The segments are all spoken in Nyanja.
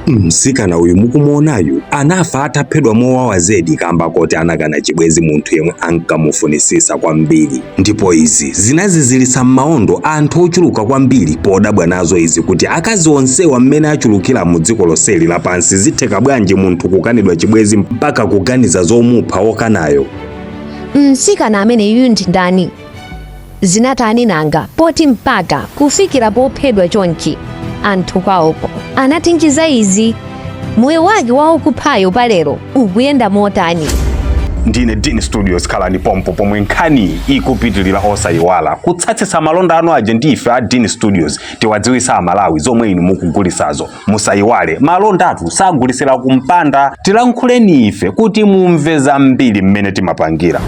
Msikana uyu mukumuonayu anafa ataphedwa mowawa zedi kamba kuti anakana chibwezi munthu yemwe ankamufunisisa kwambiri. Ndipo izi zinazizilitsa m'maondo anthu ochuluka kwambiri podabwa nazo izi kuti akazi onsewa mmene achulukira mu dziko lonseli lapansi zitheka bwanji munthu kukanidwa chibwezi mpaka kuganiza zomupha okanayo. Msikana ameneyu ndi ndani? Zinatani nanga poti mpaka kufikira pophedwa chonchi anthu kwawoko anatinjiza izi? Moyo wake waukuphayo palero ukuyenda motani? Ndine Dini Studios khalani pompo pomwe nkhani ikupitilira osayiwala kutsatsisa malonda anu aje ndife a Dini Studios tiwadziwisa Amalawi zomwe inu mukugulisazo. Musayiwale malonda athu sagulisira kumpanda, tilankhuleni ife kuti mumve zambiri mmene timapangira.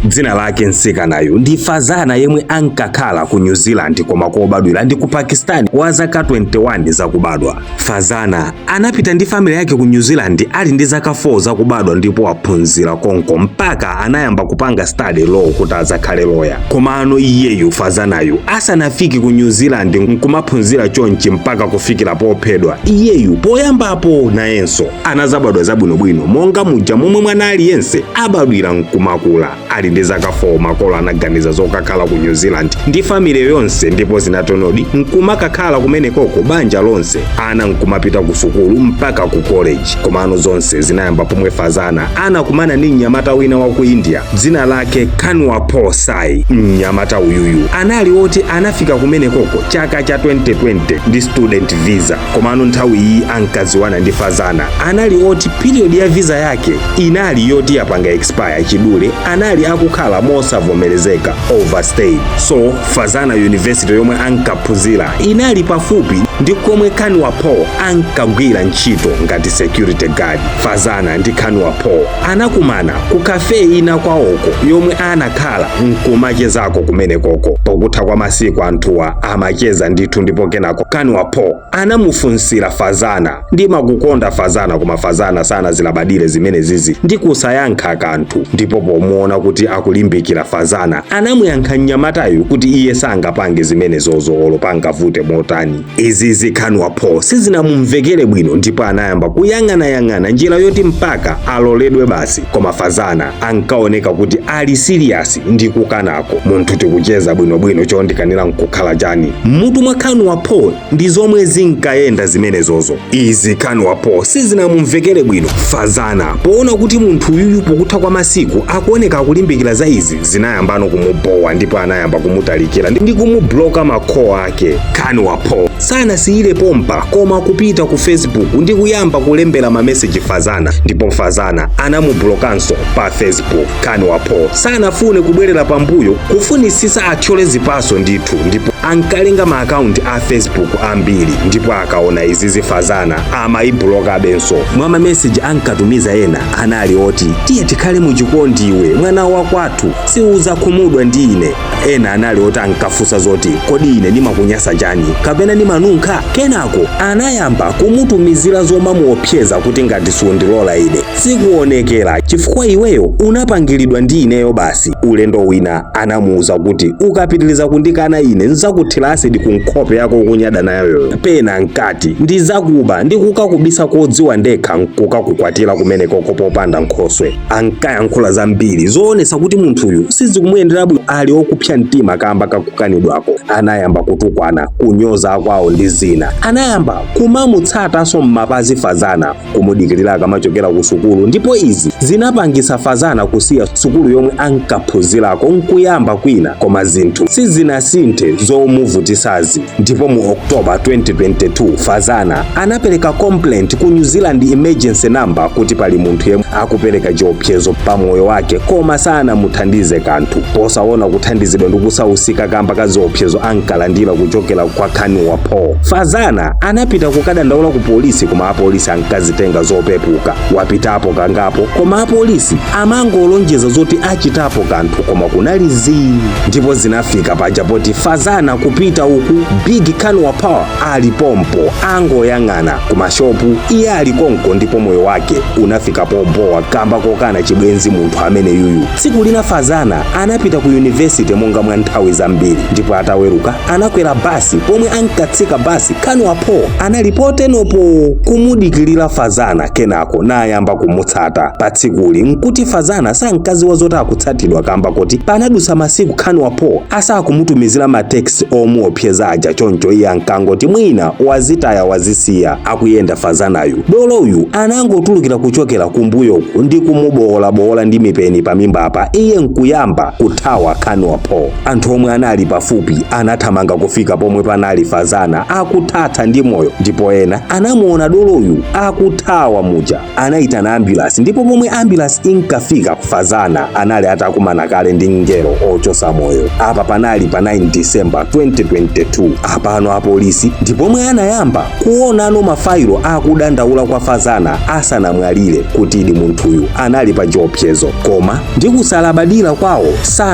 Dzina lake msikanayu ndi Fazana yemwe ankakhala ku New Zealand koma kobadwira ndi ku Pakistan wa zaka 21 zakubadwa. Fazana anapita ndi family yake ku New Zealand ali ndi zaka 4 zakubadwa ndipo aphunzira konko mpaka anayamba kupanga study law kuti azakhale lawyer. Komano iyeyu Fazanayu asanafiki ku New Zealand nkumaphunzira chonchi mpaka kufikira pophedwa, iyeyu poyambapo nayenso anazabadwa zabwinobwino monga muja momwe mwana aliyense abadwira nkumakula. Ali ndi zaka 4 makolo anaganiza zokakhala ku New Zealand ndi family yonse ndipo zinatonodi nkumakakhala kumene koko banja lonse ana nkumapita ku sukulu mpaka ku college. Komano zonse zinayamba pomwe Fazana anakumana ndi mnyamata wina wa ku India dzina lake Kanwapur Sai. Mnyamata uyuyu anali oti anafika kumene koko chaka cha 2020 ndi student visa. Komano nthawi iyi ankaziwana ndi Fazana anali oti period ya visa yake inali yoti yapanga expire chidule, anali akukhala mosavomerezeka overstayed. So Fazana University yomwe ankaphunzira inali pafupi ndi komwe Kanwapur ankagwira ntchito ngati security guard. Fazana ndi Kanwapur anakumana ku cafe ina kwawoko yomwe anakhala nkumachezako kumene koko. Pokutha kwa masiku anthuwa amacheza ndithu ndipo kenako Kanwapur anamufunsira Fazana ndi makukonda Fazana koma Fazana sana zilabadire zimene zizi ndi kusayankha kanthu. Ndipo pomuona kuti akulimbikira Fazana anamuyankha mnyamatayu kuti iye sangapange zimene zozo olopanga vute motani. Izizi Kanwapur sizinamumvekere bwino ndipo anayamba kuyang'anayang'ana njira yoti mpaka aloledwe basi. Koma Fazana ankaoneka kuti ali serious ndi kukanako. Munthu tikucheza bwinobwino chondikanira nkukhala chani mutu mwa Kanwapur ndi zomwe zinkayenda zimene zozo. Izi Kanwapur sizinamumvekere bwino. Fazana poona kuti munthu uyuyu pokutha kwa masiku akuoneka kulimbikira za izi zinayambano kumubowa ndipo anayamba kumutalikira ndi kumubloka makho ake. Kanwapur sanasiyire pompa koma kupita ku Facebook ndi kuyamba kulembera mameseji Fazana ndipo Fazana anamublokanso pa Facebook. Kanwapur sanafune kubwerera pambuyo kufunisisa athyole zipaso ndithu ndipo ankalenga ma account a Facebook ambiri ndipo akaona izizi Fazana amayibloka benso. Mwa mameseji ankatumiza ena anali oti tiye tikhale muchikondi iwe mwana wa kwathu siuza kumudwa ndi ine. Ena anali oti ankafusa zoti kodi ine ndimakunyasa chani kapena ndimanunkha. Kenako anayamba kumutumizira zoma muopseza kuti ngati sundilola ine sikuonekera chifukwa iweyo unapangiridwa ndi ineyo basi. Ulendo wina anamuuza kuti ukapitiliza kundikana ine nzakuthira acid ku nkhope yako kunyada nayo. Pena nkati ndizakuba ndi kukakubisa kodziwa ndekha nkukakukwatira kumene koko popanda nkhoswe. Ankayankhula zambiri zoonesa kuti munthuyu sizikumuyendera bwino ali okupsya mtima kamba kakukanidwako. Anayamba kutukwana kunyoza kwawo ndi zina. Anayamba kumamutsatanso m'mapazi Fazana kumudikirira akamachokera ku sukulu ndipo izi zinapangisa Fazana kusiya sukulu yomwe ankaphunzirako nkuyamba kwina. Koma zinthu sizinasinthe zomuvutisazi ndipo mu October 2022 Fazana anapereka complaint ku New Zealand emergency number kuti pali munthu yemwe akupereka chiopsezo pa moyo wake koma sana muthandize kanthu. Posaona kuthandizidwa ndi kusausika kamba ka ziopsezo ankalandira kuchokera kwa Kanwapur, Fazana anapita kukadandaula ku polisi koma apolisi ankazitenga zopepuka. Wapita achitapo kangapo, koma apolisi amangolonjeza zoti achitapo kanthu koma kunali zii. Ndipo zinafika paja poti Fazana kupita uku Big Khanwa Power ali pompo angoyang'ana ku mashopu iye ali konko, ndipo moyo wake unafika pompowa kamba kokana chibwenzi munthu amene yuyu. Tsiku lina Fazana anapita ku university monga mwa nthawi zambiri, ndipo ataweruka anakwera basi. Pomwe ankatsika basi Khanwa Power analipote nopo kumudikilira Fazana, kenako nayamba kumutsata. Pa tsikuli nkuti Fazana sankaziwa zoti akutsatidwa kamba kuti panadusa masiku Khanwa Power asakumutumizira mateksi omuopseza aja, choncho iye ankangoti mwina wazitaya wazisiya akuyenda Fazanayu. Doloyu anangotulukira kuchokera kumbuyoku ndi kumubowola ndi mipeni pamimba apa, iye nkuyamba kuthawa Khanwa Power. Anthu omwe anali pafupi anathamanga kufika pomwe panali Fazana akuthatha ndi moyo, ndipo ena anamuona Doloyu akuthawa muja anayitana ambulance, ndipo pomwe ambulance inkafika Fazana anali atakumana kale ndi ngelo ochosa moyo. Apa panali pa 9 December 2022. Apano apolisi ndipo pomwe anayamba kuona ano mafailo akudandaula kwa Fazana asanamwalire kuti idi munthuyu anali pa chiopsezo, koma ndi kusalabadira kwawo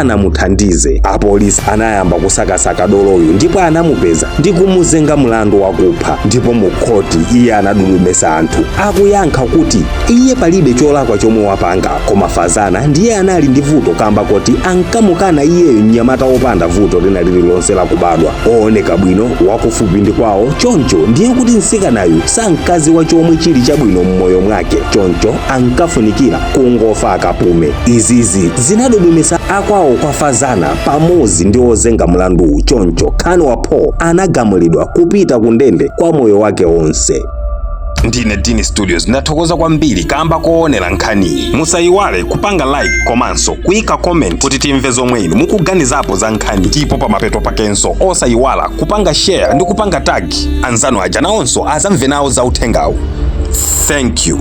sanamuthandize. Apolisi anayamba kusakasaka Doloyu ndipo anamupeza ndi kumuzenga mlandu wakupha, ndipo mu khoti iye anadulumesa anthu akuyankha kuti iye palibe cholakwa chomwe wapanga, koma Fazana ndiye anali ndi vuto kamba kuti ankamukana iyeyo mnyamata wopanda vuto lina lililonse la kubadwa, ooneka bwino wakufupi ndi kwawo. Choncho ndiye kuti nsikanayu sankazi wa chomwe chili chabwino mmoyo mwake, choncho ankafunikira kungofa akapume. Izizi zinadudumisa akwawo kwa Fazana pamozi ndi ozenga mlandu. Choncho Khanwa Power anagamulidwa kupita kundende kwa moyo wake onse. Ndine Dini Studios ndathokoza kwambiri kamba koonera nkhani. Musayiwale kupanga like komanso kuyika comment kuti timve zomwe inu mukuganizapo za nkhani, ndipo pamapeto pakenso osayiwala kupanga share ndi kupanga tag anzanu aja nawonso azamve nawo za uthengawu. Thank you.